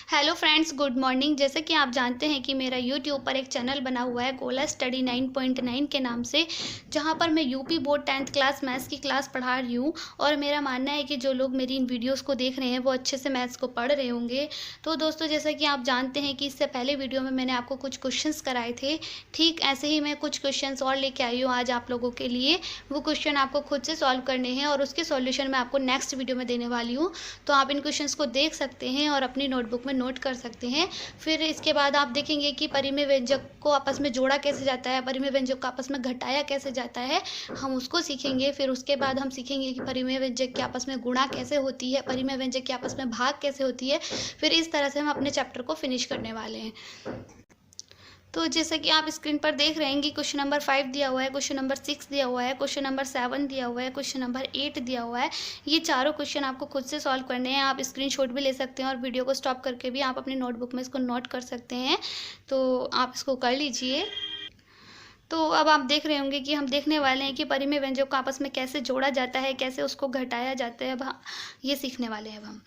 Hello friends, good morning. जैसे कि आप जानते हैं कि मेरा यूट्यूब पर एक चैनल बना हुआ है गोला स्टडी 9.9 के नाम से, जहां पर मैं UP board 10th class maths की क्लास पढ़ा रही हूं। और मेरा मानना है कि जो लोग मेरी इन वीडियोस को देख रहे हैं वो अच्छे से मैथ्स को पढ़ रहे होंगे। तो दोस्तों, जैसा कि आप जानते हैं कि इससे पहले वीडियो में मैंने आपको कुछ क्वेश्चंस कराए थे, ठीक ऐसे ही मैं कुछ क्वेश्चंस और लेके आई हूँ आज आप लोगों के लिए। वो क्वेश्चन आपको खुद से सॉल्व करने हैं और उसके सॉल्यूशन मैं आपको नेक्स्ट वीडियो में देने वाली हूँ। तो आप इन क्वेश्चंस को देख सकते हैं और अपनी नोटबुक में नोट कर सकते हैं। फिर इसके बाद आप देखेंगे कि परिमेय व्यंजक को आपस में जोड़ा कैसे जाता है, परिमेय व्यंजक को आपस में घटाया कैसे जाता है, हम उसको सीखेंगे। फिर उसके बाद हम सीखेंगे कि परिमेय व्यंजक की आपस में गुणा कैसे होती है, परिमेय व्यंजक की आपस में भाग कैसे होती है। फिर इस तरह से हम अपने चैप्टर को फिनिश करने वाले हैं। तो जैसा कि आप स्क्रीन पर देख रहे हैं कि क्वेश्चन नंबर 5 दिया हुआ है, क्वेश्चन नंबर 6 दिया हुआ है, क्वेश्चन नंबर 7 दिया हुआ है, क्वेश्चन नंबर 8 दिया हुआ है। ये चारों क्वेश्चन आपको खुद से सॉल्व करने हैं। आप स्क्रीनशॉट भी ले सकते हैं और वीडियो को स्टॉप करके भी आप अपनी नोटबुक में इसको नोट कर सकते हैं। तो आप इसको कर लीजिए। तो अब आप देख रहे होंगे कि हम देखने वाले हैं कि परिमेय व्यंजक को आपस में कैसे जोड़ा जाता है, कैसे उसको घटाया जाता है। अब ये सीखने वाले हैं अब हम।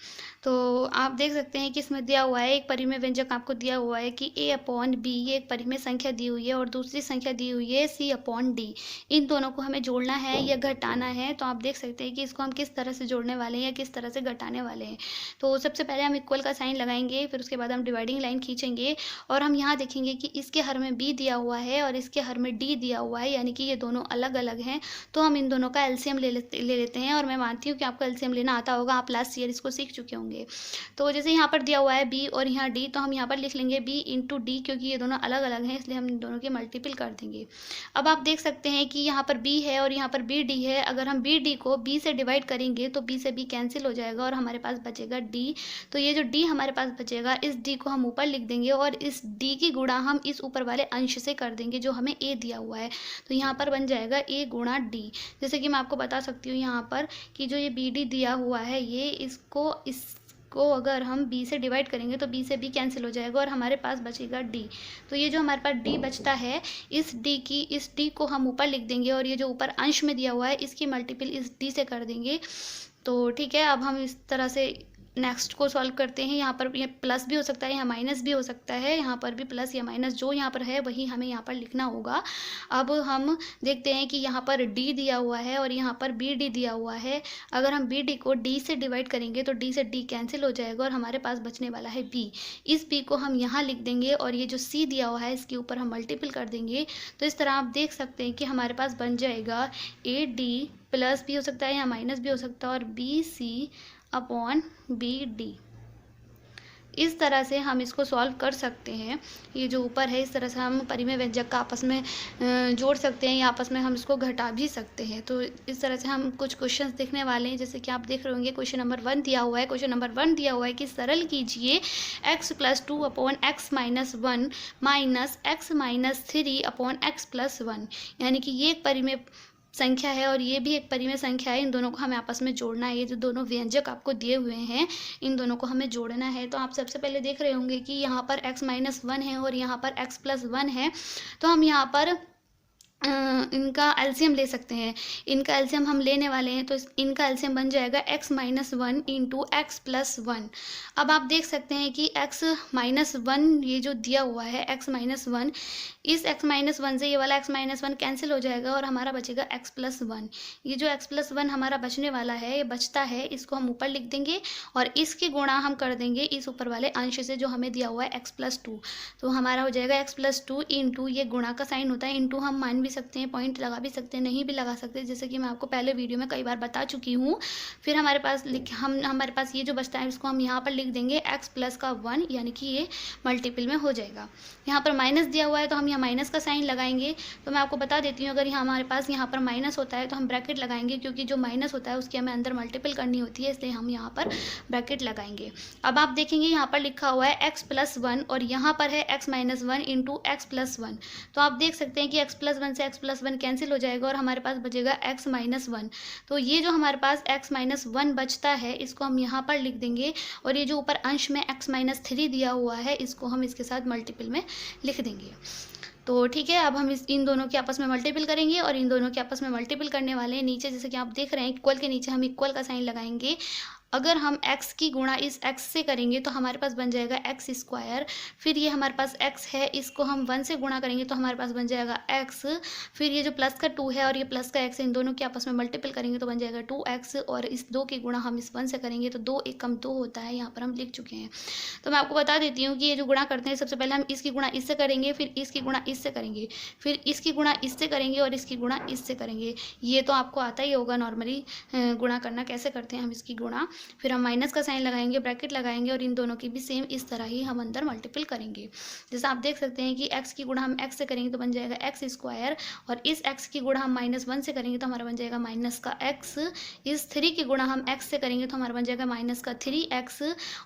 तो आप देख सकते हैं कि इसमें दिया हुआ है, एक परिमेय व्यंजक आपको दिया हुआ है कि a/b, ये एक परिमेय संख्या दी हुई है और दूसरी संख्या दी हुई है c/d। इन दोनों को हमें जोड़ना है या घटाना है। तो आप देख सकते हैं कि इसको हम किस तरह से जोड़ने वाले हैं या किस तरह से घटाने वाले हैं। तो सबसे पहले हम इक्वल का साइन लगाएंगे, फिर उसके बाद हम डिवाइडिंग लाइन खींचेंगे और हम यहाँ देखेंगे कि इसके हर में b दिया हुआ है और इसके हर में d दिया हुआ है, यानी कि ये दोनों अलग अलग हैं। तो हम इन दोनों का एलसीएम ले लेते हैं। और मैं मानती हूँ कि आपको एलसीएम लेना आता होगा, आप लास्ट ईयर इसको सीख चुके होंगे। तो जैसे यहाँ पर दिया हुआ है b और यहाँ d, तो हम यहाँ पर लिख लेंगे b इंटू डी, क्योंकि ये दोनों अलग अलग हैं इसलिए हम इन दोनों के मल्टीपल कर देंगे। अब आप देख सकते हैं कि यहाँ पर b है और यहाँ पर बी डी है। अगर हम बी डी को b से डिवाइड करेंगे तो b से b कैंसिल हो जाएगा और हमारे पास बचेगा d। तो ये जो d हमारे पास बचेगा, इस d को हम ऊपर लिख देंगे और इस d की गुणा हम इस ऊपर वाले अंश से कर देंगे जो हमें a दिया हुआ है। तो यहाँ पर बन जाएगा a गुणा d। जैसे कि मैं आपको बता सकती हूँ यहाँ पर कि जो ये बी डी दिया हुआ है, ये इसको अगर हम b से डिवाइड करेंगे तो b से b कैंसिल हो जाएगा और हमारे पास बचेगा d। तो ये जो हमारे पास d बचता है, इस d को हम ऊपर लिख देंगे और ये जो ऊपर अंश में दिया हुआ है इसकी मल्टीपल इस d से कर देंगे। तो ठीक है, अब हम इस तरह से नेक्स्ट को सॉल्व करते हैं। यहाँ पर ये प्लस भी हो सकता है, यहाँ माइनस भी हो सकता है, यहाँ पर भी प्लस या माइनस जो यहाँ पर है वही हमें यहाँ पर लिखना होगा। अब हम देखते हैं कि यहाँ पर d दिया हुआ है और यहाँ पर बी डी दिया हुआ है। अगर हम बी डी को d से डिवाइड करेंगे तो d से d कैंसिल हो जाएगा और हमारे पास बचने वाला है b। इस b को हम यहाँ लिख देंगे और ये जो c दिया हुआ है इसके ऊपर हम मल्टीपल कर देंगे। तो इस तरह आप देख सकते हैं कि हमारे पास बन जाएगा ए डी, प्लस भी हो सकता है, यहाँ माइनस भी हो सकता है, और B C upon B D. इस तरह से हम इसको सॉल्व कर सकते हैं। ये जो ऊपर है इस तरह से हम परिमेय व्यंजक का आपस में जोड़ सकते हैं या आपस में हम इसको घटा भी सकते हैं। तो इस तरह से हम कुछ क्वेश्चंस देखने वाले हैं। जैसे कि आप देख रहे होंगे क्वेश्चन नंबर 1 दिया हुआ है। क्वेश्चन नंबर 1 दिया हुआ है कि सरल कीजिए x+2 upon x-1 minus x-3 upon x+1। यानी कि ये एक परिमेय संख्या है और ये भी एक परिमेय संख्या है। इन दोनों को हमें आपस में जोड़ना है। ये जो दोनों व्यंजक आपको दिए हुए हैं, इन दोनों को हमें जोड़ना है। तो आप सबसे पहले देख रहे होंगे कि यहाँ पर x-1 है और यहाँ पर x+1 है। तो हम यहाँ पर इनका एलसीएम ले सकते हैं। इनका एलसीएम हम लेने वाले हैं, तो इनका एलसीएम बन जाएगा x-1 इंटू x+1। अब आप देख सकते हैं कि x-1 ये जो दिया हुआ है x-1, इस x-1 से ये वाला x-1 कैंसिल हो जाएगा और हमारा बचेगा x+1। ये जो x+1 हमारा बचने वाला है, ये बचता है, इसको हम ऊपर लिख देंगे और इसकी गुणा हम कर देंगे इस ऊपर वाले अंश से जो हमें दिया हुआ है x+2। तो हमारा हो जाएगा x+2 इंटू, ये गुणा का साइन होता है, इंटू हम मान भी सकते हैं, पॉइंट लगा भी सकते हैं, नहीं भी लगा सकते, जैसे कि मैं आपको पहले वीडियो में कई बार बता चुकी हूँ। फिर हमारे पास ये जो बचता है इसको हम यहाँ पर लिख देंगे x+1, यानी कि ये मल्टीपल में हो जाएगा। यहाँ पर माइनस दिया हुआ है तो हम यहाँ माइनस का साइन लगाएंगे। तो मैं आपको बता देती हूँ, अगर यहाँ हमारे पास यहाँ पर माइनस होता है तो हम ब्रैकेट लगाएंगे, क्योंकि जो माइनस होता है उसकी हमें अंदर मल्टीपल करनी होती है, इसलिए हम यहाँ पर ब्रैकेट लगाएंगे। अब आप देखेंगे यहाँ पर लिखा हुआ है x+1 और यहाँ पर है x-1 इंटू x+1। तो आप देख सकते हैं कि x+1 से x+1 कैंसिल हो जाएगा और हमारे पास बचेगा x-1। तो ये जो हमारे पास x-1 बचता है इसको हम यहाँ पर लिख देंगे और ये जो ऊपर अंश में x-3 दिया हुआ है इसको हम इसके साथ मल्टीपल में लिख देंगे। तो ठीक है, अब हम इन दोनों के आपस में मल्टीपल करेंगे और इन दोनों के आपस में मल्टीपल करने वाले हैं। नीचे जैसे कि आप देख रहे हैं इक्वल के नीचे हम इक्वल का साइन लगाएंगे अगर हम x की गुणा इस x से करेंगे तो हमारे पास बन जाएगा एक्स स्क्वायर। फिर ये हमारे पास x है, इसको हम 1 से गुणा करेंगे तो हमारे पास बन जाएगा x। फिर ये जो प्लस का 2 है और ये प्लस का x है, इन दोनों के आपस में मल्टीपल करेंगे तो बन जाएगा 2x। और इस 2 की गुणा हम इस 1 से करेंगे तो 2 1 कम 2 होता है, यहाँ पर हम लिख चुके हैं। तो मैं आपको बता देती हूँ कि ये जो गुणा करते हैं, सबसे पहले हम इसकी गुणा इससे करेंगे, फिर इसकी गुणा इससे करेंगे, फिर इसकी गुणा इससे करेंगे और इसकी गुणा इससे करेंगे। ये तो आपको आता ही होगा नॉर्मली गुणा करना कैसे करते हैं हम इसकी गुणा। फिर हम माइनस का साइन लगाएंगे, ब्रैकेट लगाएंगे और इन दोनों की भी सेम इस तरह ही हम अंदर मल्टीपल करेंगे। जैसे आप देख सकते हैं कि x की गुणा हम x से करेंगे तो बन जाएगा एक्स स्क्वायर, और इस x की गुणा हम -1 से करेंगे तो हमारा बन जाएगा माइनस का x। इस 3 की गुणा हम x से करेंगे तो हमारा बन जाएगा माइनस का 3x,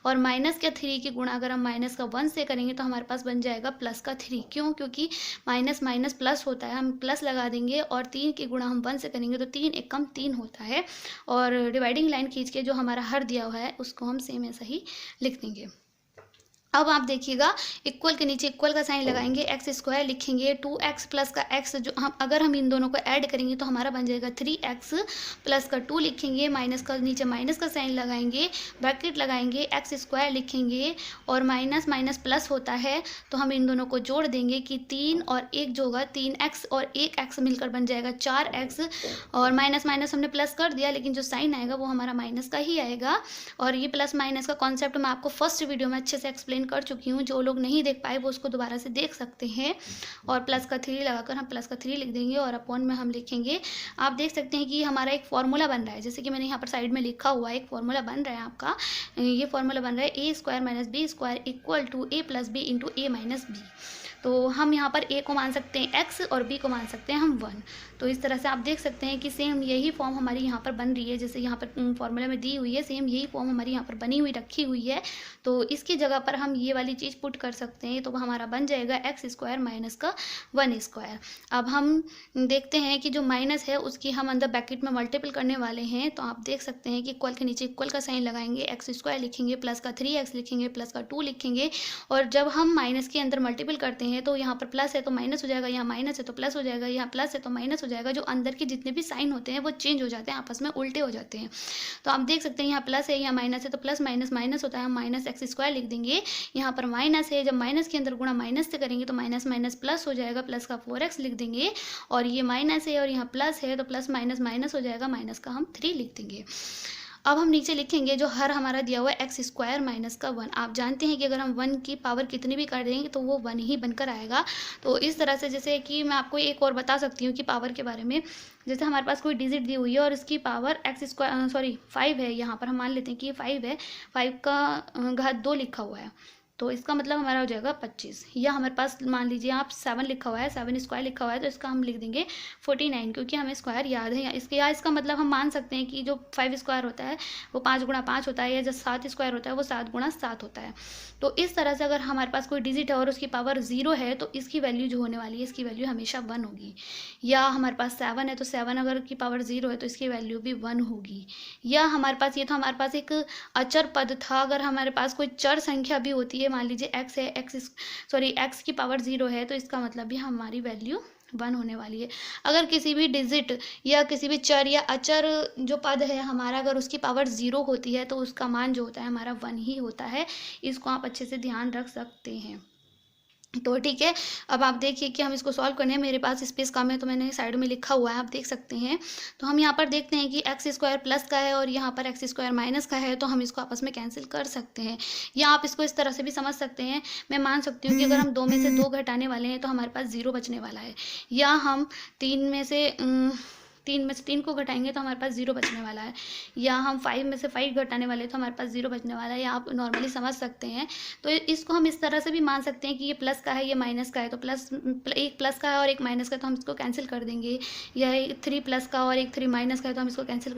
और माइनस का 3 की गुणा अगर हम माइनस का 1 से करेंगे तो हमारे पास बन जाएगा प्लस का 3। क्यों? क्योंकि माइनस माइनस प्लस होता है, हम प्लस लगा देंगे, और 3 की गुणा हम 1 से करेंगे तो 3 1 कम 3 होता है। और डिवाइडिंग लाइन खींच के जो हमारा हर दिया हुआ है उसको हम सेम ऐसा ही लिख देंगे। अब आप देखिएगा, इक्वल के नीचे इक्वल का साइन लगाएंगे, एक्स स्क्वायर लिखेंगे, 2x प्लस का x, जो हम अगर हम इन दोनों को ऐड करेंगे तो हमारा बन जाएगा 3x प्लस का 2 लिखेंगे, माइनस का नीचे माइनस का साइन लगाएंगे, ब्रैकेट लगाएंगे, एक्स स्क्वायर लिखेंगे, और माइनस माइनस प्लस होता है तो हम इन दोनों को जोड़ देंगे कि 3 और 1 जो होगा 3x और 1x मिलकर बन जाएगा 4x, और माइनस माइनस हमने प्लस कर दिया, लेकिन जो साइन आएगा वो हमारा माइनस का ही आएगा। और ये प्लस माइनस का कॉन्सेप्ट मैं आपको फर्स्ट वीडियो में अच्छे से एक्सप्लेन कर चुकी हूँ, जो लोग नहीं देख पाए वो उसको दोबारा से देख सकते हैं। और प्लस का 3 लगाकर हम प्लस का 3 लिख देंगे और अपॉन में हम लिखेंगे। आप देख सकते हैं कि हमारा एक फॉर्मूला बन रहा है, जैसे कि मैंने यहाँ पर साइड में लिखा हुआ है, एक फॉर्मूला बन रहा है आपका। ये फॉर्मूला बन रहा है A square minus B square equal to A plus B into A minus B. तो हम यहाँ पर a को मान सकते हैं x और b को मान सकते हैं हम 1। तो इस तरह से आप देख सकते हैं कि सेम यही फॉर्म हमारी यहाँ पर बन रही है, जैसे यहाँ पर फॉर्मूला में दी हुई है, सेम यही फॉर्म हमारी यहाँ पर बनी हुई रखी हुई है। तो इसकी जगह पर हम ये वाली चीज़ पुट कर सकते हैं, तो हमारा बन जाएगा एक्स स्क्वायर माइनस का 1 स्क्वायर। अब हम देखते हैं कि जो माइनस है उसकी हम अंदर ब्रैकेट में मल्टीपल करने वाले हैं। तो आप देख सकते हैं कि इक्वल के नीचे इक्वल का साइन लगाएंगे, एक्स स्क्वायर लिखेंगे, प्लस का 3x लिखेंगे, प्लस का 2 लिखेंगे, और जब हम माइनस के अंदर मल्टीपल करते हैं तो यहाँ पर प्लस है तो माइनस हो जाएगा, यहाँ माइनस है तो प्लस हो जाएगा, यहाँ प्लस है तो माइनस हो जाएगा। जो अंदर के जितने भी साइन होते हैं वो चेंज हो जाते हैं, आपस में उल्टे हो जाते हैं। तो आप देख सकते हैं यहाँ प्लस है, यहाँ माइनस है तो प्लस माइनस माइनस होता है, हम माइनस एक्स स्क्वायर लिख देंगे। यहाँ पर माइनस है, जब माइनस के अंदर गुणा माइनस से करेंगे तो माइनस माइनस प्लस हो जाएगा, प्लस का 4x लिख देंगे। और ये माइनस है और यहाँ प्लस है तो प्लस माइनस माइनस हो जाएगा, माइनस का हम 3 लिख देंगे। अब हम नीचे लिखेंगे जो हर हमारा दिया हुआ है एक्स स्क्वायर माइनस का 1। आप जानते हैं कि अगर हम 1 की पावर कितनी भी कर देंगे तो वो 1 ही बनकर आएगा। तो इस तरह से, जैसे कि मैं आपको एक और बता सकती हूँ कि पावर के बारे में, जैसे हमारे पास कोई डिजिट दी हुई है और इसकी पावर एक्स स्क्वायर 5 है, यहाँ पर हम मान लेते हैं कि ये 5 है, 5 का घात 2 लिखा हुआ है, तो इसका मतलब हमारा हो जाएगा 25। या हमारे पास मान लीजिए आप 7 लिखा हुआ है, 7 स्क्वायर लिखा हुआ है, तो इसका हम लिख देंगे 49, क्योंकि हमें स्क्वायर याद है। या इसका मतलब हम मान सकते हैं कि जो 5 स्क्वायर होता है वो 5 गुणा 5 होता है, या जो 7 स्क्वायर होता है वो 7 गुणा 7 होता है। तो इस तरह से अगर हमारे पास कोई डिजिट है और उसकी पावर 0 है तो इसकी वैल्यू जो होने वाली है, इसकी वैल्यू हमेशा 1 होगी। या हमारे पास 7 है तो 7 अगर की पावर 0 है तो इसकी वैल्यू भी 1 होगी। या हमारे पास ये तो हमारे पास एक अचर पद था, अगर हमारे पास कोई चर संख्या भी होती है, मान लीजिए x है, x की पावर 0 है, तो इसका मतलब भी हमारी वैल्यू 1 होने वाली है। अगर किसी भी डिजिट या किसी भी चर या अचर जो पद है हमारा, अगर उसकी पावर 0 होती है तो उसका मान जो होता है हमारा 1 ही होता है। इसको आप अच्छे से ध्यान रख सकते हैं। तो ठीक है, अब आप देखिए कि हम इसको सॉल्व करने हैं। मेरे पास स्पेस कम है तो मैंने साइड में लिखा हुआ है, आप देख सकते हैं। तो हम यहाँ पर देखते हैं कि एक्स स्क्वायर प्लस का है और यहाँ पर एक्स स्क्वायर माइनस का है, तो हम इसको आपस में कैंसिल कर सकते हैं। या आप इसको इस तरह से भी समझ सकते हैं, मैं मान सकती हूँ कि अगर हम 2 में से 2 घटाने वाले हैं तो हमारे पास 0 बचने वाला है। या हम 3 में से 3 को घटाएंगे तो हमारे पास 0 बचने वाला है। या हम 5 में से 5 घटाने वाले तो हमारे पास 0 बचने वाला है। या आप नॉर्मली समझ सकते हैं। तो इसको हम इस तरह से भी मान सकते हैं कि ये प्लस का है, ये माइनस का है, तो एक प्लस का है और एक माइनस का है तो हम इसको कैंसिल कर देंगे। या 3 प्लस का और एक 3 माइनस का है तो हम इसको कैंसिल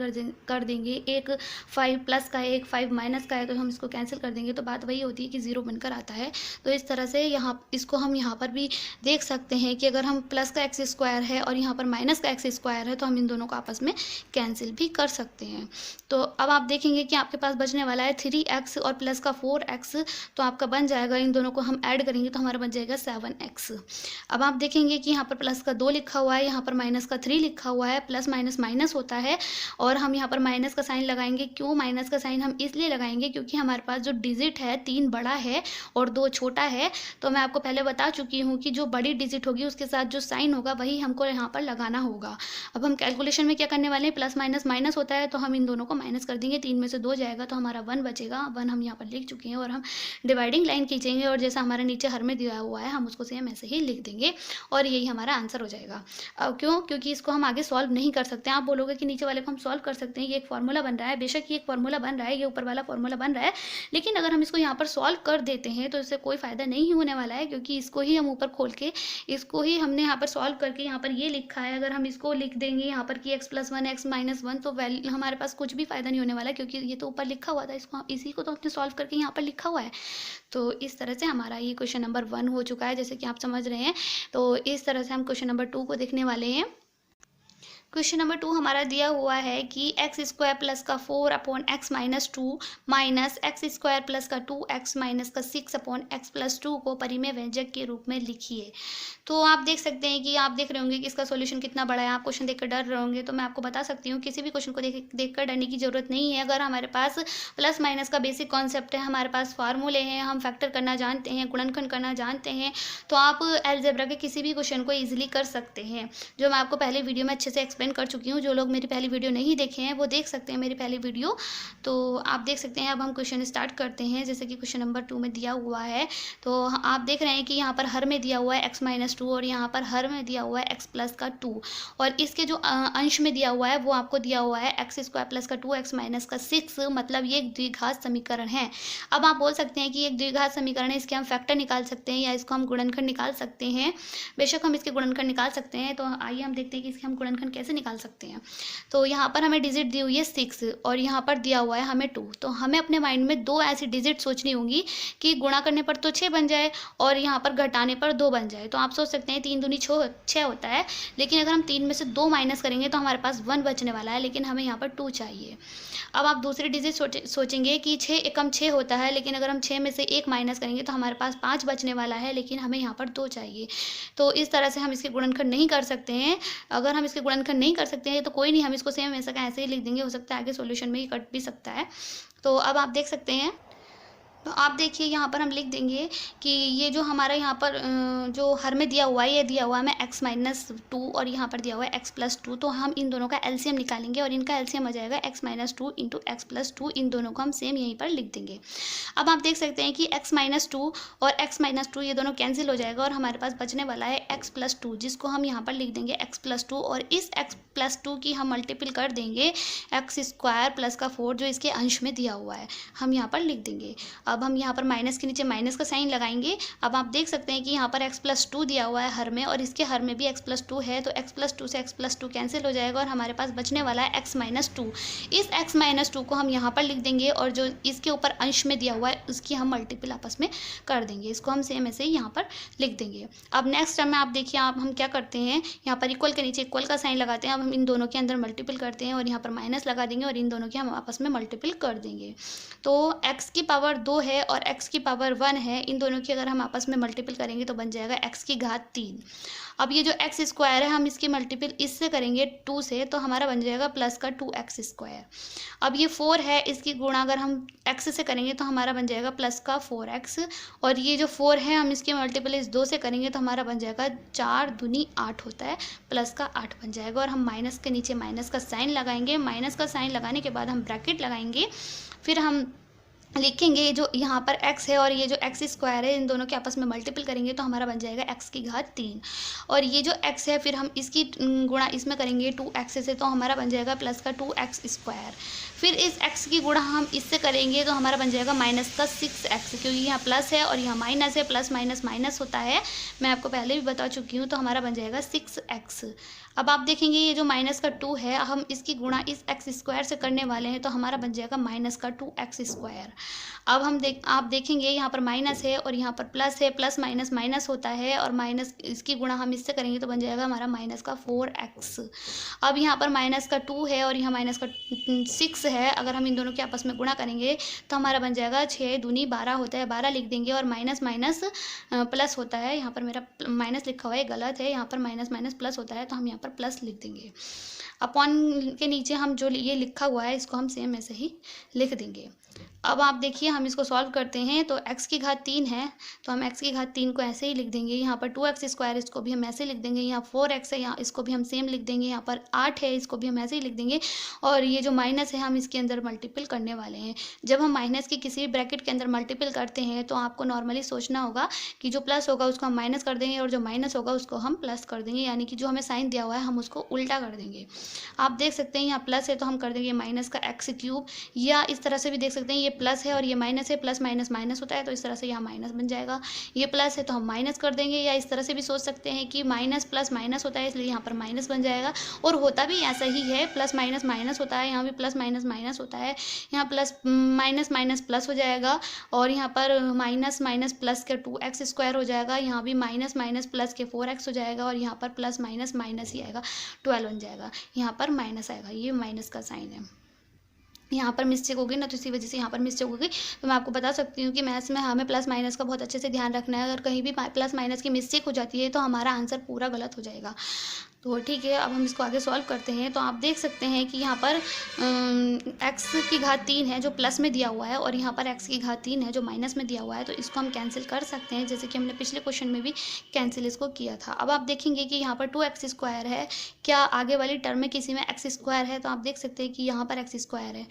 कर देंगे। एक 5 प्लस का है, एक 5 माइनस का है तो हम इसको कैंसिल कर देंगे। तो बात वही होती है कि 0 बनकर आता है। तो इस तरह से इसको हम यहाँ पर भी देख सकते हैं कि अगर हम प्लस का एक्स स्क्वायर है और यहाँ पर माइनस का एक्स स्क्वायर है तो हम हम इन दोनों को आपस में कैंसिल भी कर सकते हैं। तो अब आप देखेंगे कि आपके पास बचने वाला है 3x और प्लस का 4x, तो आपका बन जाएगा, इन दोनों को हम ऐड करेंगे तो हमारा बन जाएगा 7x। अब आप देखेंगे कि यहाँ पर प्लस का 2 लिखा हुआ है, यहाँ पर माइनस का 3 लिखा हुआ है, प्लस माइनस माइनस होता है और हम यहाँ पर माइनस का साइन लगाएंगे। क्यों माइनस का साइन हम इसलिए लगाएंगे क्योंकि हमारे पास जो डिजिट है 3 बड़ा है और 2 छोटा है। तो मैं आपको पहले बता चुकी हूँ कि जो बड़ी डिजिट होगी उसके साथ जो साइन होगा वही हमको यहाँ पर लगाना होगा। अब हम कैलकुलेशन में क्या करने वाले हैं, प्लस माइनस माइनस होता है तो हम इन दोनों को माइनस कर देंगे। 3 में से 2 जाएगा तो हमारा 1 बचेगा। 1 हम यहाँ पर लिख चुके हैं और हम डिवाइडिंग लाइन खींचेंगे और जैसा हमारा नीचे हर में दिया हुआ है हम उसको सेम ऐसे ही लिख देंगे और यही हमारा आंसर हो जाएगा। अब क्यों, क्योंकि इसको हम आगे सॉल्व नहीं कर सकते। आप बोलोगे कि नीचे वाले को हम सॉल्व कर सकते हैं, ये एक फॉर्मूला बन रहा है, बेशक ये एक फॉर्मूला बन रहा है, ये ऊपर वाला फॉर्मूला बन रहा है, लेकिन अगर हम इसको यहाँ पर सॉल्व कर देते हैं तो इससे कोई फ़ायदा नहीं होने वाला है, क्योंकि इसको ही हम ऊपर खोल के इसको ही हमने यहाँ पर सॉल्व करके यहाँ पर ये लिखा है। अगर हम इसको लिख देंगे यहाँ पर कि x+1 x-1 तो हमारे पास कुछ भी फ़ायदा नहीं होने वाला, क्योंकि ये तो ऊपर लिखा हुआ था, इसको इसी को तो हमने सॉल्व करके यहाँ पर लिखा हुआ है। तो इस तरह से हमारा ये क्वेश्चन नंबर 1 हो चुका है, जैसे कि आप समझ रहे हैं। तो इस तरह से हम क्वेश्चन नंबर 2 को देखने वाले हैं। क्वेश्चन नंबर 2 हमारा दिया हुआ है कि x² प्लस का 4/x-2 माइनस x² प्लस का 2x माइनस का 6/x+2 को परिमेय व्यंजक के रूप में लिखिए। तो आप देख सकते हैं कि आप देख रहे होंगे कि इसका सॉल्यूशन कितना बड़ा है। आप क्वेश्चन देखकर डर रहे होंगे, तो मैं आपको बता सकती हूँ किसी भी क्वेश्चन को देखकर डरने की जरूरत नहीं है। अगर हमारे पास प्लस माइनस का बेसिक कॉन्सेप्ट है, हमारे पास फार्मूले हैं, हम फैक्टर करना जानते हैं, गुणनखंड करना जानते हैं, तो आप अलजेब्रा के किसी भी क्वेश्चन को ईजिली कर सकते हैं, जो मैं आपको पहले वीडियो में अच्छे से एक्सप्लेन कर चुकी हूँ। जो लोग मेरी पहली वीडियो नहीं देखे हैं वो देख सकते हैं मेरी पहली वीडियो, तो आप देख सकते हैं। अब हम क्वेश्चन स्टार्ट करते हैं, जैसे कि क्वेश्चन नंबर 2 में दिया हुआ है। तो आप देख रहे हैं कि यहाँ पर हर में दिया हुआ है x-2 और यहाँ पर हर में दिया हुआ है x प्लस का 2, और इसके जो अंश में दिया हुआ है वो आपको दिया हुआ है x² प्लस का 2x माइनस का 6, मतलब ये एक द्विघात समीकरण है। अब आप बोल सकते हैं कि एक द्विघात समीकरण है, इसके हम फैक्टर निकाल सकते हैं या इसको हम गुणनखंड निकाल सकते हैं। बेशक हम इसके गुणनखंड निकाल सकते हैं, तो आइए हम देखते हैं कि इसके हम गुणनखंड कैसे निकाल सकते हैं। तो यहाँ पर हमें डिजिट दी हुई है 6 और यहाँ पर दिया हुआ है हमें 2, तो हमें अपने माइंड में 2 ऐसी डिजिट सोचनी होंगी कि गुणा करने पर तो 6 बन जाए और यहाँ पर घटाने पर 2 बन जाए। तो आप सोच सकते हैं 3 दूनी 6 होता है, लेकिन अगर हम 3 में से 2 माइनस करेंगे तो हमारे पास 1 बचने वाला है, लेकिन हमें यहाँ पर 2 चाहिए। अब आप दूसरी डिजिट सोचेंगे कि 6 एकम 6 होता है, लेकिन अगर हम 6 में से 1 माइनस करेंगे तो हमारे पास 5 बचने वाला है, लेकिन हमें यहाँ पर 2 चाहिए। तो इस तरह से हम इसके गुणनखंड नहीं कर सकते हैं। अगर हम इसके गुणनखंड नहीं कर सकते हैं तो कोई नहीं, हम इसको सेम ऐसा का ऐसे ही लिख देंगे, हो सकता है आगे सॉल्यूशन में ही कट भी सकता है। तो अब आप देख सकते हैं, तो आप देखिए यहाँ पर हम लिख देंगे कि ये जो हमारा यहाँ पर जो हर में दिया हुआ है, ये दिया हुआ है हमें x-2 और यहाँ पर दिया हुआ है x+2, तो हम इन दोनों का एलसीएम निकालेंगे और इनका एलसीएम आ जाएगा x-2 इंटू x+2। इन दोनों को हम सेम यहीं पर लिख देंगे। अब आप देख सकते हैं कि x-2 और x-2 ये दोनों कैंसिल हो जाएगा और हमारे पास बचने वाला है x+2, जिसको हम यहाँ पर लिख देंगे x+2, और इस x+2 की हम मल्टीपल कर देंगे x² प्लस का 4 जो इसके अंश में दिया हुआ है, हम यहाँ पर लिख देंगे। अब हम यहाँ पर माइनस के नीचे माइनस का साइन लगाएंगे। अब आप देख सकते हैं कि यहाँ पर x+2 दिया हुआ है हर में और इसके हर में भी x+2 है, तो x+2 से x+2 कैंसिल हो जाएगा और हमारे पास बचने वाला है x-2। इस x-2 को हम यहाँ पर लिख देंगे और जो इसके ऊपर अंश में दिया हुआ है उसकी हम मल्टीपल आपस में कर देंगे, इसको हम सेम ऐसे ही यहाँ पर लिख देंगे। अब नेक्स्ट स्टेप में आप देखिए, आप हम क्या करते हैं, यहाँ पर इक्वल के नीचे इक्वल का साइन लगाते हैं। अब हम इन दोनों के अंदर मल्टीपल करते हैं और यहाँ पर माइनस लगा देंगे और इन दोनों के हम आपस में मल्टीपल कर देंगे। तो x की पावर 2 है और x की पावर 1 है, इन दोनों की अगर हम आपस में मल्टीपल करेंगे तो बन जाएगा x की घात 3। अब ये जो x² है हम इसकी मल्टीपल इससे करेंगे 2 से, तो हमारा बन जाएगा प्लस का 2x²। अब ये 4 है, इसकी गुणा अगर हम x से करेंगे तो हमारा बन जाएगा प्लस का 4x, और ये जो 4 है हम इसकी मल्टीपल इस 2 से करेंगे तो हमारा बन जाएगा 4 दूनी 8 होता है, प्लस का 8 बन जाएगा। और हम माइनस के नीचे माइनस का साइन लगाएंगे। माइनस का साइन लगाने के बाद हम ब्रैकेट लगाएंगे, फिर हम लिखेंगे जो यहाँ पर x है और ये जो x² है, इन दोनों के आपस में मल्टीपल करेंगे तो हमारा बन जाएगा x की घात 3, और ये जो x है फिर हम इसकी गुणा इसमें करेंगे 2x से, तो हमारा बन जाएगा प्लस का 2x²। फिर इस x की गुणा हम इससे करेंगे तो हमारा बन जाएगा माइनस का 6x, क्योंकि यहाँ प्लस है और यहाँ माइनस है, प्लस माइनस माइनस होता है, मैं आपको पहले भी बता चुकी हूँ। तो हमारा बन जाएगा 6x। अब आप देखेंगे ये जो माइनस का 2 है, हम इसकी गुणा इस एक्स स्क्वायर से करने वाले हैं, तो हमारा बन जाएगा माइनस का 2x²। अब आप देखेंगे यहाँ पर माइनस है और यहाँ पर प्लस है, प्लस माइनस माइनस होता है, और माइनस इसकी गुणा हम इससे करेंगे तो बन जाएगा हमारा माइनस का 4x। अब यहाँ पर माइनस का 2 है और यहाँ माइनस का 6 है, अगर हम इन दोनों के आपस में गुणा करेंगे तो हमारा बन जाएगा 6 दूनी 12 होता है, 12 लिख देंगे, और माइनस माइनस प्लस होता है। यहाँ पर मेरा माइनस लिखा हुआ है, गलत है, यहाँ पर माइनस माइनस प्लस होता है, तो हम यहाँ पर प्लस लिख देंगे। अपॉन के नीचे हम जो ये लिखा हुआ है इसको हम सेम ऐसे ही लिख देंगे। अब आप देखिए हम इसको सॉल्व करते हैं, तो x की घात 3 है, तो हम x की घात 3 को ऐसे ही लिख देंगे। यहाँ पर 2x², इसको भी हम ऐसे लिख देंगे। यहाँ 4x है, यहाँ इसको भी हम सेम लिख देंगे। यहाँ पर 8 है, इसको भी हम ऐसे ही लिख देंगे। और ये जो माइनस है हम इसके अंदर मल्टीपल करने वाले हैं। जब हम माइनस की किसी भी ब्रैकेट के अंदर मल्टीपल करते हैं तो आपको नॉर्मली सोचना होगा कि जो प्लस होगा उसको हम माइनस कर देंगे और जो माइनस होगा उसको हम प्लस कर देंगे, यानी कि जो हमें साइन दिया हुआ है हम उसको उल्टा कर देंगे। आप देख सकते हैं यहाँ प्लस है तो हम कर देंगे माइनस का x³, या इस तरह से भी देख सकते हैं ये प्लस है और ये माइनस है, प्लस माइनस माइनस होता है, तो इस तरह से यहाँ माइनस बन जाएगा। ये प्लस है तो हम माइनस कर देंगे, या इस तरह से भी सोच सकते हैं कि माइनस प्लस माइनस होता है इसलिए यहाँ पर माइनस बन जाएगा। और होता भी ऐसा ही है, प्लस माइनस माइनस होता है, यहाँ भी प्लस माइनस माइनस होता है, यहाँ प्लस माइनस माइनस प्लस हो जाएगा, और यहाँ पर माइनस माइनस प्लस के 2x² हो जाएगा, यहाँ भी माइनस माइनस प्लस के 4x हो जाएगा, और यहाँ पर प्लस माइनस माइनस ही आएगा, 12 बन जाएगा, यहाँ पर माइनस आएगा। ये माइनस का साइन है, यहाँ पर मिस्टेक होगी ना, तो इसी वजह से यहाँ पर मिस्टेक होगी। तो मैं आपको बता सकती हूँ कि मैथ्स में हमें प्लस माइनस का बहुत अच्छे से ध्यान रखना है। अगर कहीं भी प्लस माइनस की मिस्टेक हो जाती है तो हमारा आंसर पूरा गलत हो जाएगा। तो ठीक है, अब हम इसको आगे सॉल्व करते हैं। तो आप देख सकते हैं कि यहाँ पर x की घात 3 है जो प्लस में दिया हुआ है, और यहाँ पर x की घात 3 है जो माइनस में दिया हुआ है, तो इसको हम कैंसिल कर सकते हैं, जैसे कि हमने पिछले क्वेश्चन में भी कैंसिल इसको किया था। अब आप देखेंगे कि यहाँ पर 2x² है, क्या आगे वाली टर्म में किसी में x² है? तो आप देख सकते हैं कि यहाँ पर x² है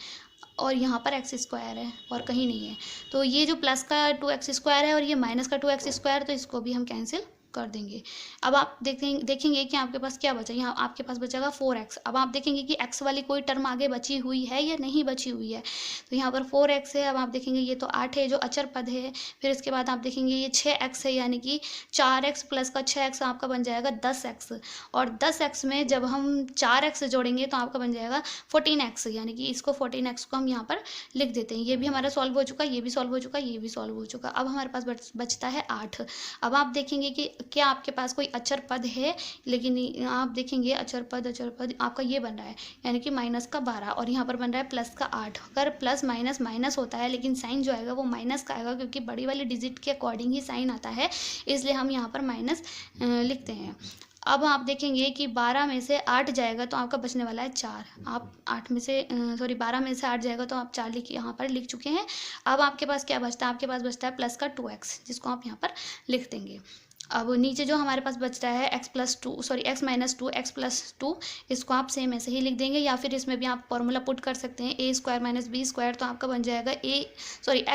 और यहाँ पर x² है और कहीं नहीं है। तो ये जो प्लस का 2x² है और ये माइनस का 2x², तो इसको भी हम कैंसिल कर देंगे। अब आप देखेंगे कि आपके पास क्या बचा, यहाँ आपके पास बचेगा 4x। अब आप देखेंगे कि x वाली कोई टर्म आगे बची हुई है या नहीं बची हुई है, तो यहाँ पर 4x है। अब आप देखेंगे ये तो 8 है जो अचर पद है, फिर इसके बाद आप देखेंगे ये 6x है, यानी कि 4x प्लस का 6x आपका बन जाएगा 10x, और 10x में जब हम 4x जोड़ेंगे तो आपका बन जाएगा 14x, यानी कि इसको 14x को हम यहाँ पर लिख देते हैं। ये भी हमारा सॉल्व हो चुका, ये भी सॉल्व हो चुका, ये भी सॉल्व हो चुका। अब हमारे पास बचता है 8। अब आप देखेंगे कि क्या आपके पास कोई अचर पद है, लेकिन आप देखेंगे अचर पद आपका ये बन रहा है, यानी कि माइनस का 12, और यहाँ पर बन रहा है प्लस का 8। अगर प्लस माइनस माइनस होता है लेकिन साइन जो आएगा वो माइनस का आएगा, क्योंकि बड़ी वाली डिजिट के अकॉर्डिंग ही साइन आता है, इसलिए हम यहाँ पर माइनस लिखते हैं। अब आप देखेंगे कि 12 में से 8 जाएगा तो आपका बचने वाला है 4। आप 12 में से 8 जाएगा तो आप 4 यहाँ पर लिख चुके हैं। अब आपके पास क्या बचता है, आपके पास बचता है प्लस का 2x, जिसको आप यहाँ पर लिख देंगे। अब नीचे जो हमारे पास बचता है x माइनस 2 x+2, इसको आप सेम ऐसे ही लिख देंगे, या फिर इसमें भी आप फॉर्मूला पुट कर सकते हैं a² माइनस b², तो आपका बन जाएगा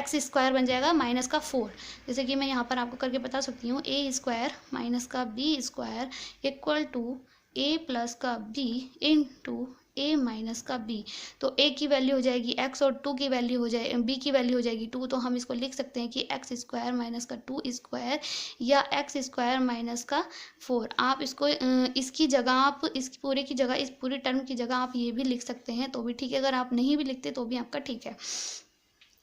x² बन जाएगा माइनस का 4। जैसे कि मैं यहाँ पर आपको करके बता सकती हूँ, a² माइनस का b² equal to a plus का b इंटू a माइनस का b। तो a की वैल्यू हो जाएगी x और 2 की वैल्यू हो जाए b की वैल्यू हो जाएगी 2, तो हम इसको लिख सकते हैं कि x² माइनस का 2² या x² माइनस का 4। आप इसको इसकी जगह आप इस पूरे की जगह इस पूरी टर्म की जगह आप ये भी लिख सकते हैं, तो भी ठीक है। अगर आप नहीं भी लिखते तो भी आपका ठीक है।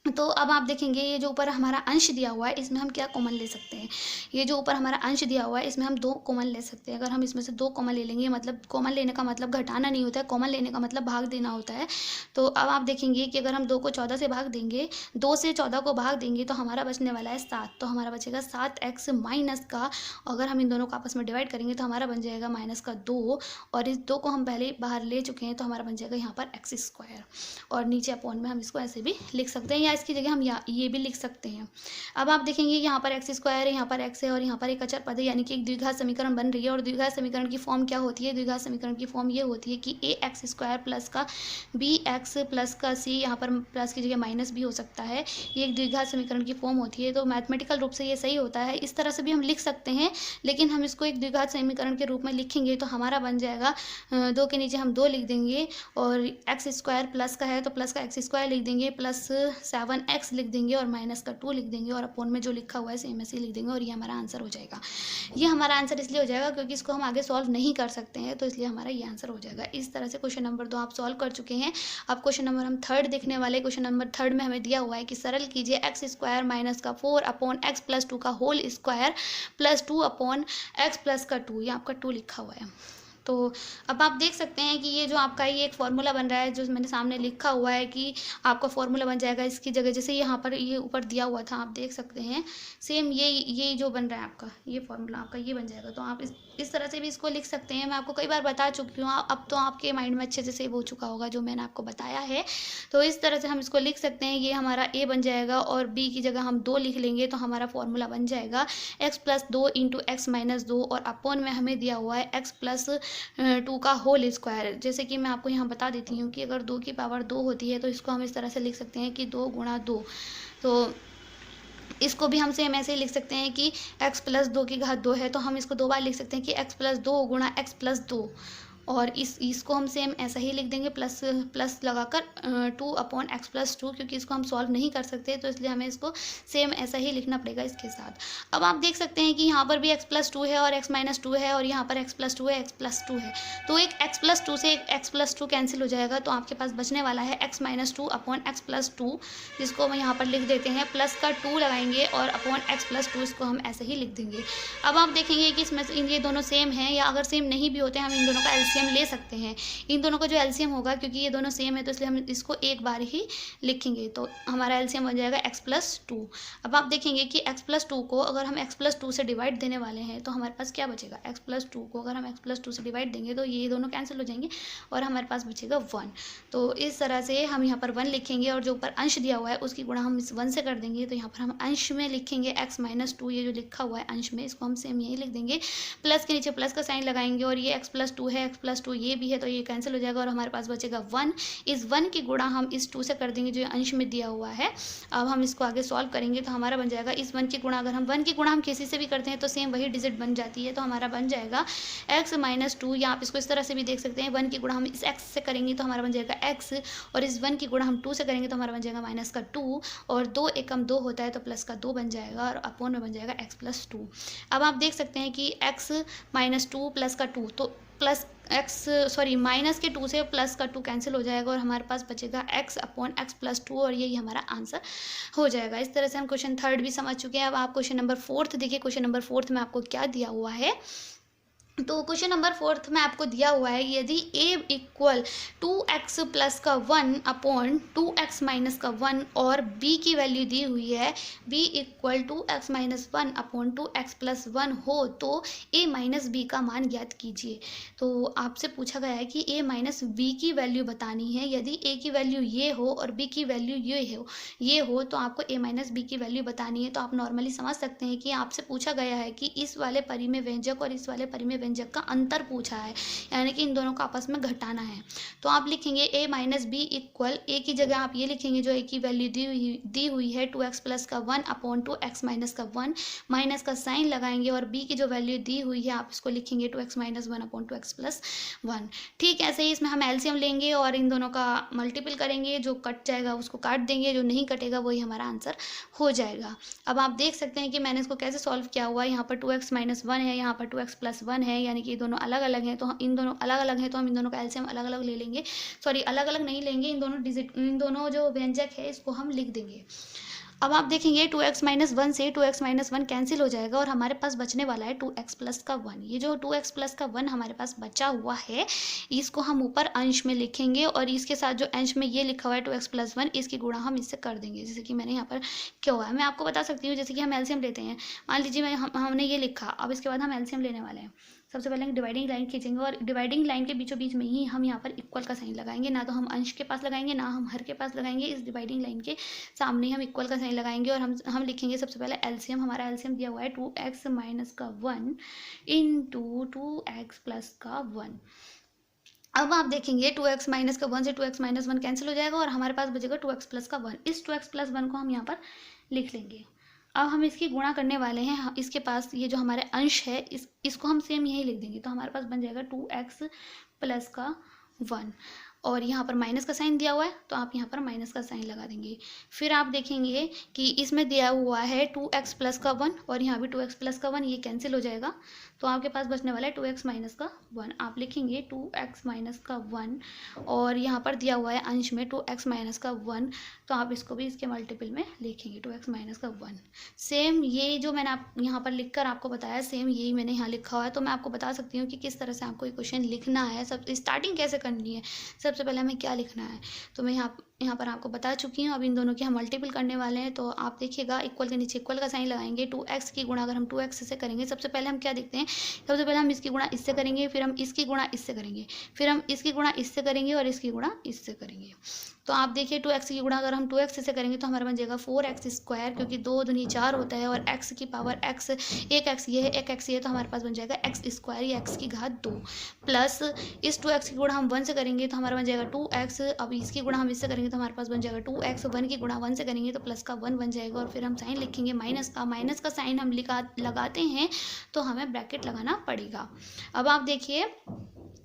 तो अब आप देखेंगे ये जो ऊपर हमारा अंश दिया हुआ है इसमें हम क्या कॉमन ले सकते हैं। ये जो ऊपर हमारा अंश दिया हुआ है इसमें हम 2 कॉमन ले सकते हैं। अगर हम इसमें से 2 कॉमन ले लेंगे, मतलब कॉमन लेने का मतलब घटाना नहीं होता है, कॉमन लेने का मतलब भाग देना होता है। तो अब आप देखेंगे कि अगर हम 2 को 14 से भाग देंगे, 2 से 14 को भाग देंगे तो हमारा बचने वाला है 7। तो हमारा बचेगा 7x माइनस का, अगर हम इन दोनों को आपस में डिवाइड करेंगे तो हमारा बन जाएगा माइनस का 2, और इस 2 को हम पहले बाहर ले चुके हैं तो हमारा बन जाएगा यहाँ पर x², और नीचे अपॉन में हम इसको ऐसे भी लिख सकते हैं, या इसकी जगह हम ये भी लिख सकते हैं। अब आप देखेंगे यहाँ पर एक्स स्क्वायर है, यहाँ पर एक्स है और यहाँ पर एक अचर पद है, यानी कि एक द्विघात समीकरण बन रही है। और द्विघात समीकरण की फॉर्म क्या होती है? द्विघात समीकरण की फॉर्म ये होती है कि ए एक्स स्क्वायर प्लस का बी एक्स प्लस का सी, यहाँ पर प्लस की जगह माइनस भी हो सकता है, ये एक द्विघात समीकरण की फॉर्म होती है। तो मैथमेटिकल रूप से ये सही होता है। इस तरह से भी हम लिख सकते हैं, लेकिन हम इसको एक द्विघात समीकरण के रूप में लिखेंगे तो हमारा बन जाएगा 2 के नीचे हम 2 लिख देंगे, और एक्स स्क्वायर प्लस का है तो प्लस का एक्स स्क्वायर लिख देंगे, प्लस 7x लिख देंगे और माइनस का 2 लिख देंगे, और अपॉन में जो लिखा हुआ है सेम ऐसे ही लिख देंगे, और ये हमारा आंसर हो जाएगा। ये हमारा आंसर इसलिए हो जाएगा क्योंकि इसको हम आगे सॉल्व नहीं कर सकते हैं, तो इसलिए हमारा ये आंसर हो जाएगा। इस तरह से क्वेश्चन नंबर 2 आप सॉल्व कर चुके हैं। अब क्वेश्चन नंबर हम थर्ड देखने वाले। क्वेश्चन नंबर थर्ड में हमें दिया हुआ है कि सरल कीजिए एक्स स्क्वायर माइनस का 4 अपॉन एक्स प्लस 2 का whole square plus 2 upon x plus का 2, ये आपका 2 लिखा हुआ है। तो अब आप देख सकते हैं कि ये जो आपका ये एक फार्मूला बन रहा है, जो मैंने सामने लिखा हुआ है कि आपका फार्मूला बन जाएगा इसकी जगह, जैसे यहाँ पर ये ऊपर दिया हुआ था आप देख सकते हैं, सेम ये जो बन रहा है आपका ये फार्मूला आपका ये बन जाएगा। तो आप इस तरह से भी इसको लिख सकते हैं। मैं आपको कई बार बता चुकी हूँ, अब तो आपके माइंड में अच्छे से सेव हो चुका होगा जो मैंने आपको बताया है। तो इस तरह से हम इसको लिख सकते हैं। ये हमारा ए बन जाएगा और बी की जगह हम 2 लिख लेंगे, तो हमारा फार्मूला बन जाएगा x plus 2 into x minus 2, और अपॉन में हमें दिया हुआ है एक्स प्लस 2 का होल स्क्वायर। जैसे कि मैं आपको यहाँ बता देती हूँ कि अगर 2 की पावर 2 होती है तो इसको हम इस तरह से लिख सकते हैं कि 2 गुणा 2। तो इसको भी हम सेम ऐसे ही लिख सकते हैं कि x प्लस 2 की घात 2 है, तो हम इसको 2 बार लिख सकते हैं कि x प्लस 2 गुणा x प्लस 2, और इसको हम सेम ऐसा ही लिख देंगे प्लस लगाकर 2 अपॉन एक्स प्लस 2, क्योंकि इसको हम सॉल्व नहीं कर सकते, तो इसलिए हमें इसको सेम ऐसा ही लिखना पड़ेगा इसके साथ। अब आप देख सकते हैं कि यहाँ पर भी एक्स प्लस 2 है और एक्स माइनस 2 है, और यहाँ पर एक्स प्लस 2 है, एक्स प्लस 2 है। तो एक एक्स प्लस 2 से एक एक्स प्लस 2 कैंसिल हो जाएगा, तो आपके पास बचने वाला है x minus 2 upon x plus 2, जिसको हम यहाँ पर लिख देते हैं, प्लस का 2 लगाएंगे और अपॉन एक्स प्लस 2 इसको हम ऐसे ही लिख देंगे। अब आप देखेंगे कि इसमें ये दोनों सेम हैं, या अगर सेम नहीं भी होते हम इन दोनों का एलसीएम ले सकते हैं। इन दोनों का जो एलसीएम होगा, क्योंकि ये दोनों सेम है तो इसलिए हम इसको एक बार ही लिखेंगे, तो हमारा एलसीएम बन जाएगा x प्लस 2। अब आप देखेंगे कि x प्लस 2 को अगर हम x प्लस 2 से डिवाइड देने वाले हैं तो हमारे पास क्या बचेगा? x प्लस 2 को अगर हम x प्लस 2 से डिवाइड देंगे तो ये दोनों कैंसिल हो जाएंगे और हमारे पास बचेगा 1। तो इस तरह से हम यहाँ पर 1 लिखेंगे, और जो ऊपर अंश दिया हुआ है उसकी गुणा हम इस 1 से कर देंगे, तो यहाँ पर हम अंश में लिखेंगे x माइनस 2, ये जो लिखा हुआ है अंश में, इसको हम सेम यही लिख देंगे, प्लस के नीचे प्लस का साइन लगाएंगे, और ये x प्लस 2 है, x प्लस 2 ये भी है, तो ये कैंसिल हो जाएगा और हमारे पास बचेगा 1। इस 1 की गुणा हम इस 2 से कर देंगे जो अंश में दिया हुआ है। अब हम इसको आगे सॉल्व करेंगे तो हमारा बन जाएगा इस 1 की गुणा, अगर हम 1 की गुणा हम किसी से भी करते हैं तो सेम वही डिजिट बन जाती है, तो हमारा बन जाएगा x माइनस 2, या आप इसको इस तरह से भी देख सकते हैं, 1 की गुणा हम इस x से करेंगे तो हमारा बन जाएगा x, और इस 1 की गुणा हम 2 से करेंगे तो हमारा बन जाएगा माइनस का 2, और 2 एकम 2 होता है तो प्लस का 2 बन जाएगा, और अपॉन में बन जाएगा x प्लस 2। अब आप देख सकते हैं कि x माइनस 2 प्लस का 2, तो प्लस माइनस के 2 से प्लस का 2 कैंसिल हो जाएगा और हमारे पास बचेगा x अपॉन x प्लस 2, और यही हमारा आंसर हो जाएगा। इस तरह से हम क्वेश्चन थर्ड भी समझ चुके हैं। अब आप क्वेश्चन नंबर 4 देखिए। क्वेश्चन नंबर 4 में आपको क्या दिया हुआ है? तो क्वेश्चन नंबर 4 में आपको दिया हुआ है, यदि a इक्वल 2x प्लस का 1 अपॉन 2x माइनस का 1 और b की वैल्यू दी हुई है b equal 2x minus 1 upon 2x plus 1 हो, तो a माइनस b का मान ज्ञात कीजिए। तो आपसे पूछा गया है कि a माइनस b की वैल्यू बतानी है। यदि a की वैल्यू ये हो और b की वैल्यू ये हो तो आपको a माइनस b की वैल्यू बतानी है। तो आप नॉर्मली समझ सकते हैं कि आपसे पूछा गया है कि इस वाले परिमेय व्यंजक और इस वाले परिमेय व्यंजक का अंतर पूछा है, यानी कि इन दोनों को आपस में घटाना है। तो आप लिखेंगे a minus B equal, a की जगह आप ये लिखेंगे जो a की वैल्यू दी हुई है 2x प्लस का 1 अपॉन 2x माइनस का 1, माइनस का साइन लगाएंगे, और b की जो वैल्यू दी हुई है आप इसको लिखेंगे 2x minus 1 upon 2x plus 1। ठीक ऐसे ही इसमें हम एलसीएम लेंगे और इन दोनों का मल्टीपल करेंगे, जो कट जाएगा उसको काट देंगे, जो नहीं कटेगा वही हमारा आंसर हो जाएगा। अब आप देख सकते हैं कि मैंने इसको कैसे सॉल्व किया हुआ है। यहाँ पर 2x माइनस 1 है, यहाँ पर 2x प्लस 1 है, यानी कि दोनों अलग अलग हैं, तो इन दोनों अलग अलग हैं तो हम इन दोनों का एलसीएम अलग अलग ले लेंगे, अलग अलग नहीं लेंगे, इन दोनों जो व्यंजक है इसको हम लिख देंगे। अब आप देखेंगे 2x माइनस 1 से 2x माइनस 1 कैंसिल हो जाएगा और हमारे पास बचने वाला है 2x प्लस का 1। ये जो 2x प्लस का 1 हमारे पास बचा हुआ है इसको हम ऊपर अंश में लिखेंगे, और इसके साथ जो अंश में ये लिखा हुआ है 2x प्लस 1 इसकी गुणा हम इससे कर देंगे, जैसे कि मैंने यहाँ पर क्या हुआ है मैं आपको बता सकती हूँ। जैसे कि हम एलसीएम लेते हैं, मान लीजिए हमने ये लिखा, अब इसके बाद हम एलसीएम लेने वाले हैं, सबसे पहले हम डिवाइडिंग लाइन खींचेंगे और डिवाइडिंग लाइन के बीचों बीच में ही हम यहाँ पर इक्वल का साइन लगाएंगे। ना तो हम अंश के पास लगाएंगे ना हम हर के पास लगाएंगे, इस डिवाइडिंग लाइन के सामने ही हम इक्वल का साइन लगाएंगे। और हम लिखेंगे सबसे पहले एलसीएम। हमारा एलसीएम दिया हुआ है 2x माइनस का 1 इंटू 2x प्लस का 1। अब आप देखेंगे 2x माइनस का 1 से 2x माइनस 1 कैंसिल हो जाएगा और हमारे पास बचेगा 2x प्लस का 1। इस 2x प्लस 1 को हम यहाँ पर लिख लेंगे। अब हम इसकी गुणा करने वाले हैं, इसके पास ये जो हमारे अंश है इसको हम सेम यही लिख देंगे। तो हमारे पास बन जाएगा 2x प्लस का 1 और यहाँ पर माइनस का साइन दिया हुआ है तो आप यहाँ पर माइनस का साइन लगा देंगे। फिर आप देखेंगे कि इसमें दिया हुआ है 2x प्लस का 1 और यहाँ भी 2x प्लस का 1, ये कैंसिल हो जाएगा तो आपके पास बचने वाला है 2x माइनस का 1। आप लिखेंगे 2x माइनस का 1 और यहाँ पर दिया हुआ है अंश में 2x माइनस का 1 तो आप इसको भी इसके मल्टीपल में लिखेंगे 2x माइनस का 1। सेम ये जो मैंने आप यहाँ पर लिखकर आपको बताया सेम यही मैंने यहाँ लिखा हुआ है। तो मैं आपको बता सकती हूँ कि किस तरह से आपको ये क्वेश्चन लिखना है, सब स्टार्टिंग कैसे करनी है, सबसे पहले हमें क्या लिखना है तो मैं यहाँ पर आपको बता चुकी हूँ। अब इन दोनों की हम मल्टीपल करने वाले हैं तो आप देखिएगा इक्वल के नीचे इक्वल का साइन लगाएंगे। 2x की गुणा अगर हम 2x से करेंगे, सबसे पहले हम क्या देखते हैं, सबसे पहले हम इसकी गुणा इससे करेंगे, फिर हम इसकी गुणा इससे करेंगे, फिर हम इसकी गुणा इससे करेंगे और इसकी गुणा इससे करेंगे। तो आप देखिए 2x की गुणा अगर हम 2x से करेंगे तो हमारा बन जाएगा 4x स्क्वायर, क्योंकि 2 दूनी 4 होता है और x की पावर x, एक x ये है एक x ये है तो हमारे पास बन जाएगा x स्क्वायर या x की घात 2 प्लस इस 2x की गुणा हम 1 से करेंगे तो हमारा बन जाएगा 2x। अब इसकी गुणा हम इससे करेंगे तो हमारे पास बन जाएगा 2x। 1 की गुणा 1 से करेंगे तो प्लस का 1 बन जाएगा और फिर हम साइन लिखेंगे माइनस का साइन हम लगाते हैं तो हमें ब्रैकेट लगाना पड़ेगा। अब आप देखिए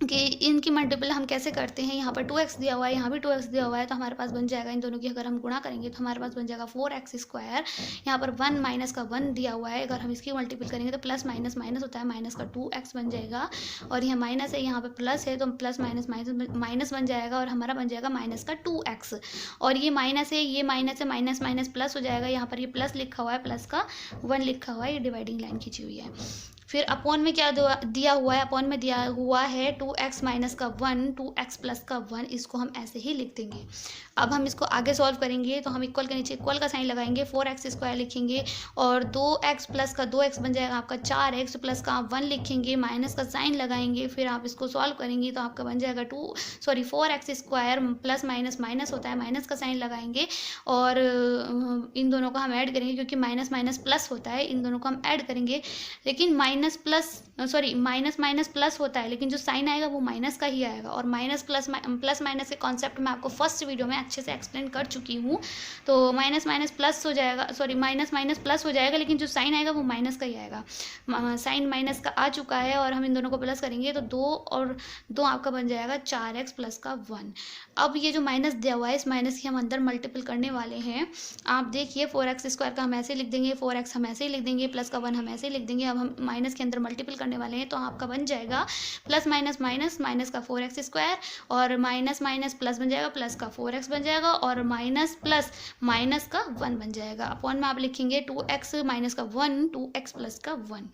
कि इनकी मल्टीपल हम कैसे करते हैं। यहाँ पर 2x दिया हुआ है, यहाँ भी 2x दिया हुआ है तो हमारे पास बन जाएगा, इन दोनों की अगर हम गुणा करेंगे तो हमारे पास बन जाएगा 4x स्क्वायर। यहाँ पर 1 माइनस का 1 दिया हुआ है, अगर हम इसकी मल्टीपल करेंगे तो प्लस माइनस माइनस होता है, माइनस का 2x बन जाएगा और यह माइनस है, यहाँ पर प्लस है तो प्लस माइनस माइनस बन जाएगा और हमारा बन जाएगा माइनस का 2x। और ये माइनस है, ये माइनस है, माइनस माइनस प्लस हो जाएगा। यहाँ पर ये प्लस लिखा हुआ है, प्लस का 1 लिखा हुआ है, ये डिवाइडिंग लाइन खींची हुई है। फिर अपॉन में क्या दिया हुआ है, अपॉन में दिया हुआ है 2x माइनस का 1 2x प्लस का 1, इसको हम ऐसे ही लिख देंगे। अब हम इसको आगे सॉल्व करेंगे तो हम इक्वल के नीचे इक्वल का साइन लगाएंगे, 4x स्क्वायर लिखेंगे और 2x प्लस का 2x बन जाएगा आपका 4x प्लस का आप 1 लिखेंगे, माइनस का साइन लगाएंगे, फिर आप इसको सॉल्व करेंगे तो आपका बन जाएगा 4x square plus minus minus होता है, माइनस का साइन लगाएंगे और इन दोनों को हम ऐड करेंगे क्योंकि माइनस माइनस प्लस होता है, इन दोनों को हम ऐड करेंगे। लेकिन माइनस माइनस प्लस होता है लेकिन जो साइन आएगा वो माइनस का ही आएगा और माइनस प्लस माइनस के कॉन्सेप्ट मैं आपको फर्स्ट वीडियो में अच्छे से एक्सप्लेन कर चुकी हूँ। तो माइनस माइनस प्लस हो जाएगा, माइनस माइनस प्लस हो जाएगा लेकिन जो साइन आएगा वो माइनस का ही आएगा। साइन माइनस का आ चुका है और हम इन दोनों को प्लस करेंगे तो 2 और 2 आपका बन जाएगा 4x प्लस का 1। अब ये जो माइनस दिया हुआ है इस माइनस की हम अंदर मल्टीपल करने वाले हैं। आप देखिए 4x स्क्वायर का हम ऐसे लिख देंगे, 4x हम ऐसे ही लिख देंगे, प्लस का 1 हम ऐसे ही लिख देंगे। अब हम माइनस के अंदर मल्टीपल करने वाले हैं तो आपका बन जाएगा प्लस माइनस माइनस माइनस का 4x स्क्वायर और माइनस माइनस प्लस बन जाएगा, प्लस का 4x बन जाएगा और माइनस प्लस माइनस का 1 बन जाएगा। अपॉन में आप लिखेंगे 2x माइनस का 1 2x प्लस का 1।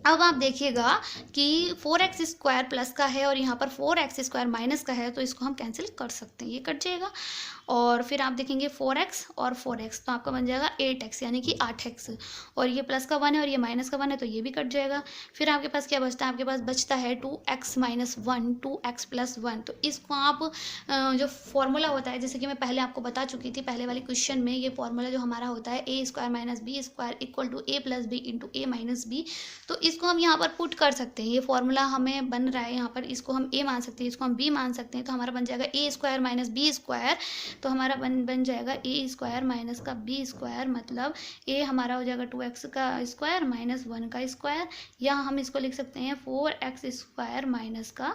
अब आप देखिएगा कि 4x स्क्वायर प्लस का है और यहाँ पर 4x स्क्वायर माइनस का है तो इसको हम कैंसिल कर सकते हैं, ये कट जाएगा। और फिर आप देखेंगे 4x और 4x तो आपका बन जाएगा 8x यानी कि 8x और ये प्लस का 1 है और ये माइनस का 1 है तो ये भी कट जाएगा। फिर आपके पास क्या बचता है, आपके पास बचता है 2x माइनस 1 2x प्लस 1। तो इसको आप जो फॉर्मूला होता है जैसे कि मैं पहले आपको बता चुकी थी पहले वाले क्वेश्चन में, ये फॉर्मूला जो हमारा होता है a square minus b square equal to a plus B into a minus B. तो इसको हम यहाँ पर पुट कर सकते हैं, ये फॉर्मूला हमें बन रहा है यहाँ पर, इसको हम a मान सकते हैं, इसको हम b मान सकते हैं। तो हमारा बन जाएगा a square minus b square, तो हमारा बन जाएगा a स्क्वायर माइनस का b स्क्वायर, मतलब a हमारा हो जाएगा 2x का स्क्वायर माइनस 1 का स्क्वायर, या हम इसको लिख सकते हैं 4x स्क्वायर माइनस का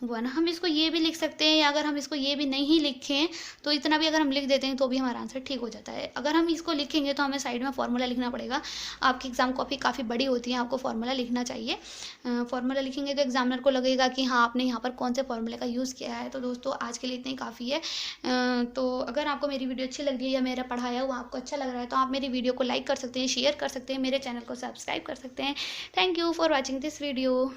1। हम इसको ये भी लिख सकते हैं या अगर हम इसको ये भी नहीं लिखें तो इतना भी अगर हम लिख देते हैं तो भी हमारा आंसर ठीक हो जाता है। अगर हम इसको लिखेंगे तो हमें साइड में फार्मूला लिखना पड़ेगा। आपकी एग्जाम कॉपी काफ़ी बड़ी होती है, आपको फार्मूला लिखना चाहिए। फार्मूला लिखेंगे तो एग्जामिनर को लगेगा कि हाँ आपने यहाँ पर कौन से फार्मूले का यूज़ किया है। तो दोस्तों आज के लिए इतना ही काफ़ी है। तो अगर आपको मेरी वीडियो अच्छी लग रही है या मेरा पढ़ाया हुआ आपको अच्छा लग रहा है तो आप मेरी वीडियो को लाइक कर सकते हैं, शेयर कर सकते हैं, मेरे चैनल को सब्सक्राइब कर सकते हैं। Thank you for watching this video.